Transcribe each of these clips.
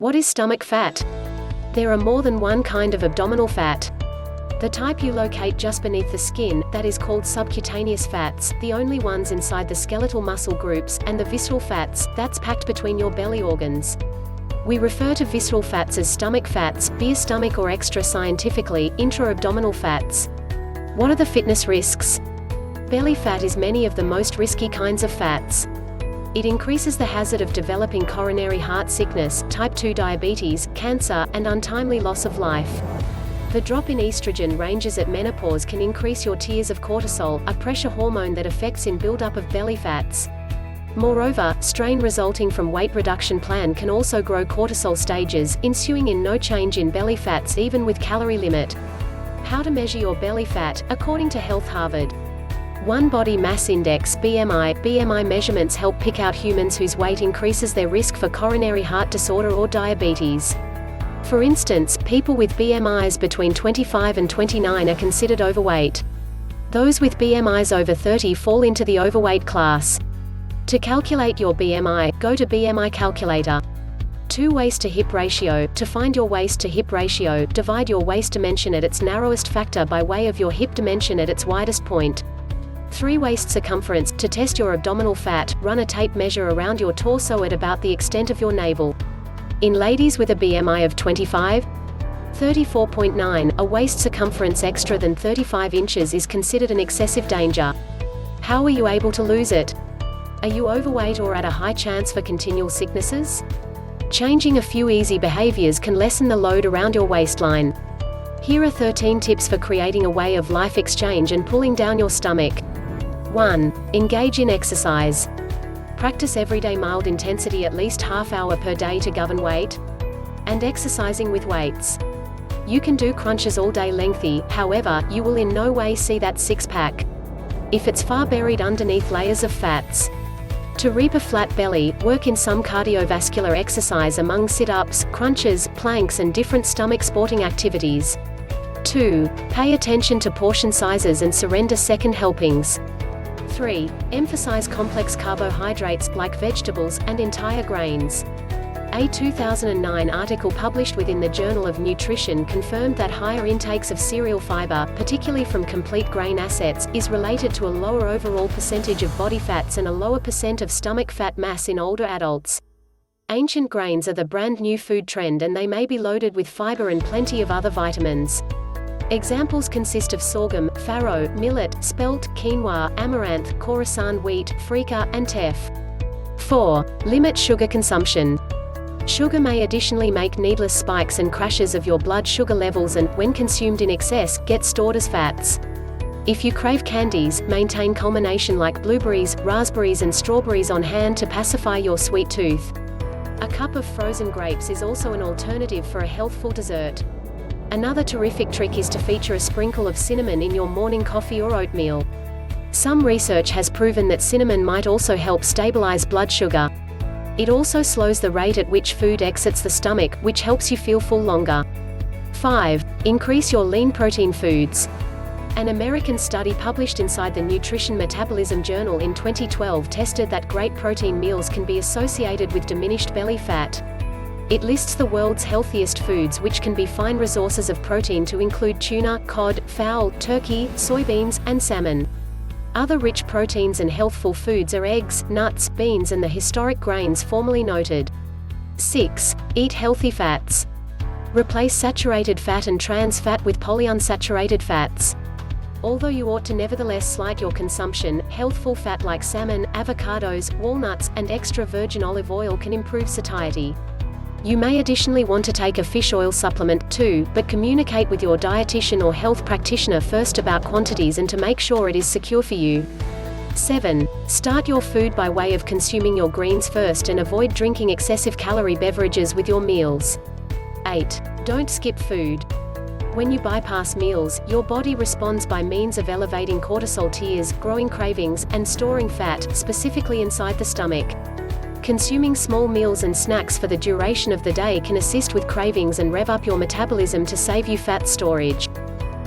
What is stomach fat? There are more than one kind of abdominal fat. The type you locate just beneath the skin, that is called subcutaneous fats, the only ones inside the skeletal muscle groups, and the visceral fats, that's packed between your belly organs. We refer to visceral fats as stomach fats, beer stomach, or extra scientifically, intra-abdominal fats. What are the fitness risks? Belly fat is many of the most risky kinds of fats. It increases the hazard of developing coronary heart sickness, type 2 diabetes, cancer, and untimely loss of life. The drop in estrogen ranges at menopause can increase your tiers of cortisol, a pressure hormone that affects in buildup of belly fats. Moreover, strain resulting from weight reduction plan can also grow cortisol stages, ensuing in no change in belly fats even with calorie limit. How to measure your belly fat, according to Health Harvard. 1 Body Mass Index (BMI). BMI measurements help pick out humans whose weight increases their risk for coronary heart disorder or diabetes. For instance, people with BMIs between 25 and 29 are considered overweight. Those with BMIs over 30 fall into the overweight class. To calculate your BMI, go to BMI calculator. 2 Waist to hip ratio. To find your waist to hip ratio, divide your waist dimension at its narrowest factor by way of your hip dimension at its widest point. 3 Waist circumference. To test your abdominal fat, run a tape measure around your torso at about the extent of your navel. In ladies with a BMI of 25, 34.9, a waist circumference extra than 35 inches is considered an excessive danger. How are you able to lose it? Are you overweight or at a high chance for continual sicknesses? Changing a few easy behaviors can lessen the load around your waistline. Here are 13 tips for creating a way of life exchange and pulling down your stomach. 1. Engage in exercise. Practice everyday mild intensity at least half hour per day to govern weight. And exercising with weights. You can do crunches all day lengthy, however, you will in no way see that six-pack. If it's far buried underneath layers of fats. To reap a flat belly, work in some cardiovascular exercise among sit-ups, crunches, planks and different stomach sporting activities. 2. Pay attention to portion sizes and surrender second helpings. 3. Emphasize complex carbohydrates, like vegetables, and entire grains. A 2009 article published within the Journal of Nutrition confirmed that higher intakes of cereal fiber, particularly from complete grain assets, is related to a lower overall percentage of body fats and a lower percent of stomach fat mass in older adults. Ancient grains are the brand new food trend and they may be loaded with fiber and plenty of other vitamins. Examples consist of sorghum, farro, millet, spelt, quinoa, amaranth, Khorasan wheat, freekeh, and teff. 4. Limit sugar consumption. Sugar may additionally make needless spikes and crashes of your blood sugar levels and, when consumed in excess, get stored as fats. If you crave candies, maintain culmination like blueberries, raspberries and strawberries on hand to pacify your sweet tooth. A cup of frozen grapes is also an alternative for a healthful dessert. Another terrific trick is to feature a sprinkle of cinnamon in your morning coffee or oatmeal. Some research has proven that cinnamon might also help stabilize blood sugar. It also slows the rate at which food exits the stomach, which helps you feel full longer. 5. Increase your lean protein foods. An American study published inside the Nutrition Metabolism Journal in 2012 tested that great protein meals can be associated with diminished belly fat. It lists the world's healthiest foods, which can be fine resources of protein to include tuna, cod, fowl, turkey, soybeans, and salmon. Other rich proteins and healthful foods are eggs, nuts, beans and the historic grains formerly noted. 6. Eat healthy fats. Replace saturated fat and trans fat with polyunsaturated fats. Although you ought to nevertheless slight your consumption, healthful fat like salmon, avocados, walnuts, and extra virgin olive oil can improve satiety. You may additionally want to take a fish oil supplement, too, but communicate with your dietitian or health practitioner first about quantities and to make sure it is secure for you. 7. Start your food by way of consuming your greens first and avoid drinking excessive calorie beverages with your meals. 8. Don't skip food. When you bypass meals, your body responds by means of elevating cortisol tiers, growing cravings, and storing fat, specifically inside the stomach. Consuming small meals and snacks for the duration of the day can assist with cravings and rev up your metabolism to save you fat storage.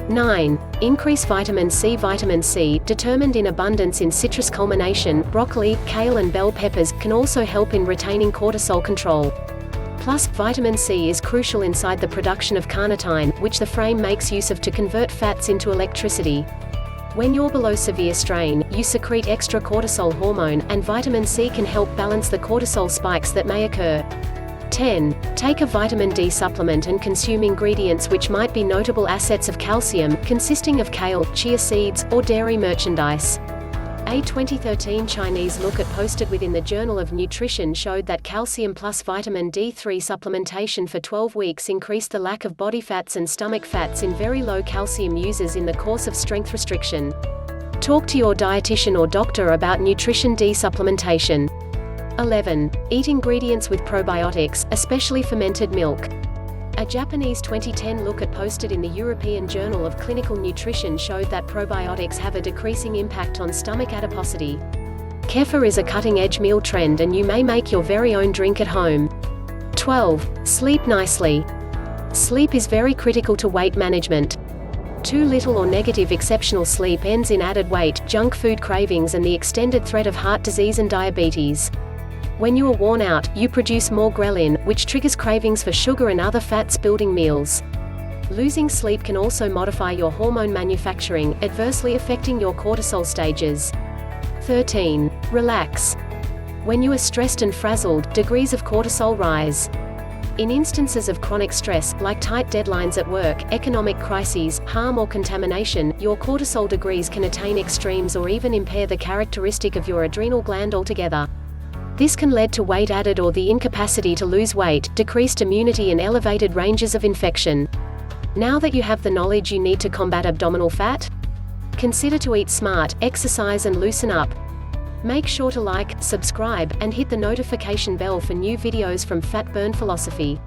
9. Increase vitamin C. Vitamin C, determined in abundance in citrus culmination, broccoli, kale and bell peppers, can also help in retaining cortisol control. Plus, vitamin C is crucial inside the production of carnitine, which the frame makes use of to convert fats into electricity. When you're below severe strain, you secrete extra cortisol hormone, and vitamin C can help balance the cortisol spikes that may occur. 10. Take a vitamin D supplement and consume ingredients which might be notable assets of calcium, consisting of kale, chia seeds, or dairy merchandise. A 2013 Chinese look at posted within the Journal of Nutrition showed that calcium plus vitamin D3 supplementation for 12 weeks increased the lack of body fats and stomach fats in very low calcium users in the course of strength restriction. Talk to your dietitian or doctor about nutrition D supplementation. 11. Eat ingredients with probiotics, especially fermented milk. A Japanese 2010 look at posted in the European Journal of Clinical Nutrition showed that probiotics have a decreasing impact on stomach adiposity. Kefir is a cutting-edge meal trend, and you may make your very own drink at home. 12. Sleep nicely. Sleep is very critical to weight management. Too little or negative exceptional sleep ends in added weight, junk food cravings, and the extended threat of heart disease and diabetes. When you are worn out, you produce more ghrelin, which triggers cravings for sugar and other fats-building meals. Losing sleep can also modify your hormone manufacturing, adversely affecting your cortisol stages. 13. Relax. When you are stressed and frazzled, degrees of cortisol rise. In instances of chronic stress, like tight deadlines at work, economic crises, harm or contamination, your cortisol degrees can attain extremes or even impair the characteristic of your adrenal gland altogether. This can lead to weight added or the incapacity to lose weight, decreased immunity, and elevated ranges of infection. Now that you have the knowledge you need to combat abdominal fat, consider to eat smart, exercise, and loosen up. Make sure to like, subscribe, and hit the notification bell for new videos from Fat Burn Philosophy.